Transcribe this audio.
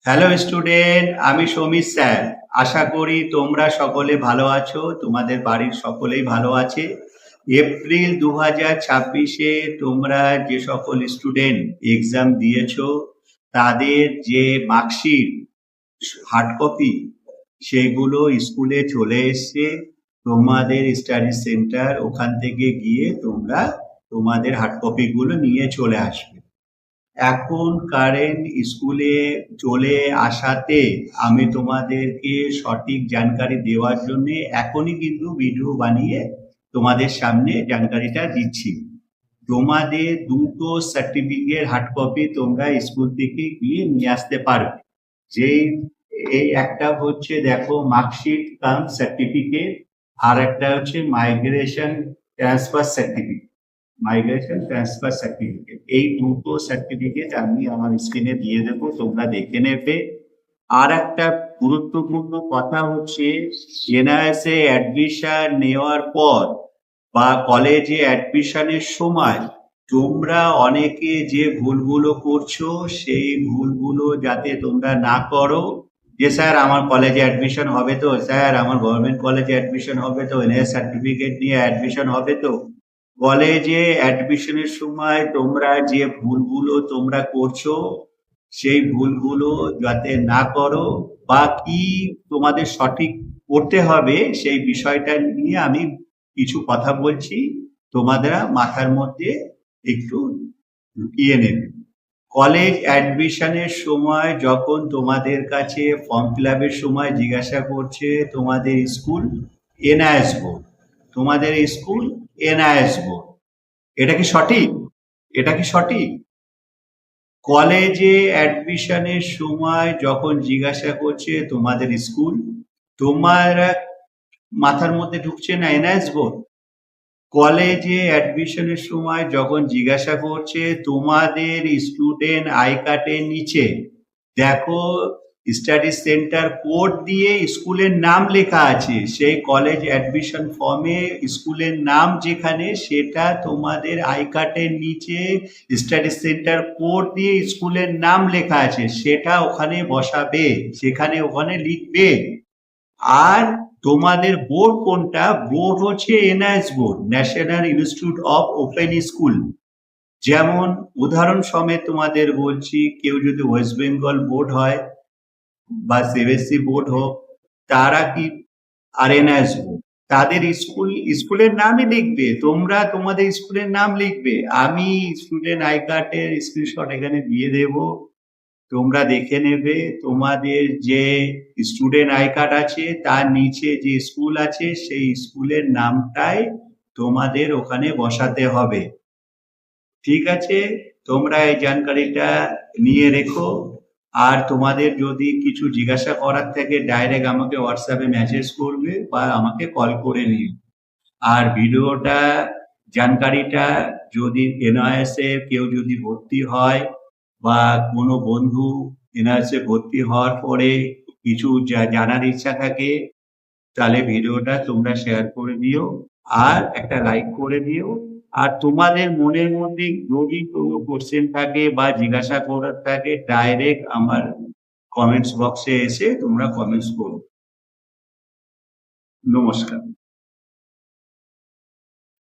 Hello student, আমি Samir sir. আশা করি তোমরা সকলে ভালো আছো, তোমাদের বাড়ির সকলেই ভালো আছে। এপ্রিল 2026-এ তোমরা যে সকল স্টুডেন্ট এক্সাম দিয়েছো তাদের যে মার্কশিট হার্ড কপি সেগুলো স্কুলে চলে এসছে। তোমাদের স্টাডি সেন্টার ওখান থেকে গিয়ে তোমরা তোমাদের হার্ড কপিগুলো নিয়ে চলে আসবে। এখন কারেন্ট স্কুলে চলে আসাতে আমি তোমাদেরকে সঠিক জানকারি দেওয়ার জন্য এখনই কিন্তু ভিডিও বানিয়ে তোমাদের সামনে জানকারিটা দিচ্ছি। তোমাদের দুটো সার্টিফিকেট হার্ড কপি তোমরা স্কুল থেকে গিয়ে নিয়ে আসতে পারবে। যেই এই একটা হচ্ছে দেখো মার্কশিট কাম সার্টিফিকেট, আর একটা হচ্ছে মাইগ্রেশন ট্রান্সফার সার্টিফিকেট। এই দুটো সার্টিফিকেট আমি আমার স্ক্রিনে দিয়ে দেবো, তোমরা দেখে নেবে। আর একটা গুরুত্বপূর্ণ কথা হচ্ছে এনআইএসএ অ্যাডমিশন নেওয়ার পর বা কলেজে অ্যাডমিশনের সময় তোমরা অনেকে যে ভুলগুলো করছো সেই ভুলগুলো যাতে তোমরা না করো। যে স্যার আমার কলেজে অ্যাডমিশন হবে তো, স্যার আমার গভর্নমেন্ট কলেজে অ্যাডমিশন হবে তো, এনআইএস সার্টিফিকেট নিয়ে অ্যাডমিশন হবে তো। কলেজে অ্যাডমিশনের সময় তোমরা যে ভুলগুলো তোমরা করছো সেই ভুলগুলো যাতে না করো, বা কি তোমাদের সঠিক করতে হবে সেই বিষয়টা নিয়ে আমি কিছু কথা বলছি, তোমাদের মাথার মধ্যে একটু ঢুকিয়ে নেবে। কলেজ অ্যাডমিশনের সময় যখন তোমাদের কাছে ফর্ম ফিল আপের সময় জিজ্ঞাসা করছে তোমাদের স্কুল এনআইএস বোর্ড, তোমাদের স্কুল এনআইএস বোর্ড, এটা কি সঠিক? এটা কি সঠিক? কলেজে অ্যাডমিশনের সময় যখন জিজ্ঞাসা করছে তোমাদের স্কুল, তোমার মাথার মধ্যে ঢুকছে না এনআইএস বোর্ড? কলেজে অ্যাডমিশনের সময় যখন জিজ্ঞাসা করছে তোমাদের স্টুডেন্ট আই কার্ডের নিচে দেখো স্টাডি সেন্টার কোড দিয়ে স্কুলের নাম লেখা আছে, সেই কলেজ অ্যাডমিশন ফর্মে স্কুলের নাম যেখানে সেটা তোমাদের আই কার্ডের নিচে স্টাডি সেন্টার কোড দিয়ে স্কুলের নাম লেখা আছে, সেটা ওখানে বসাবে, সেখানে ওখানে লিখবে। আর তোমাদের বোর্ড কোনটা? বোর্ড হচ্ছে NIS board, national institute of open school. যেমন উদাহরণ সমেত তোমাদের বলছি, কেউ যদি ওয়েস্ট বেঙ্গল বোর্ড হয় বা সিবিএসসি বোর্ড হোক, তারা কি আর এনআইএস বোর্ড, তাদের স্কুলের নামই লিখবে, তোমরা তোমাদের স্কুলের নাম লিখবে। আমি স্টুডেন্ট আই কার্ডের স্ক্রিনশট এখানে দিয়ে দেবো, তোমরা দেখে নেবে। তোমাদের যে স্টুডেন্ট আই কার্ড আছে তার নিচে যে স্কুল আছে সেই স্কুলের নামটাই তোমাদের ওখানে বসাতে হবে। ঠিক আছে, তোমরা এই জানকারিটা নিয়ে রেখো। আর তোমাদের যদি কিছু জিজ্ঞাসা করার থাকে ডাইরেক্ট আমাকে হোয়াটসঅ্যাপে মেসেজ করবে বা আমাকে কল করে নিও। আর ভিডিওটা জানকারিটা যদি এনআইএস এ কেউ যদি ভর্তি হয় বা কোনো বন্ধু এনআইএস এ ভর্তি হওয়ার পরে কিছু জানার ইচ্ছা থাকে, তাহলে ভিডিওটা তোমরা শেয়ার করে দিও আর একটা লাইক করে দিও। আর তোমাদের মনের মধ্যে যদি কোনো কোশ্চেন থাকে বা জিজ্ঞাসা করার থাকে ডাইরেক্ট আমার কমেন্টস বক্সে এসে তোমরা কমেন্টস করো। নমস্কার।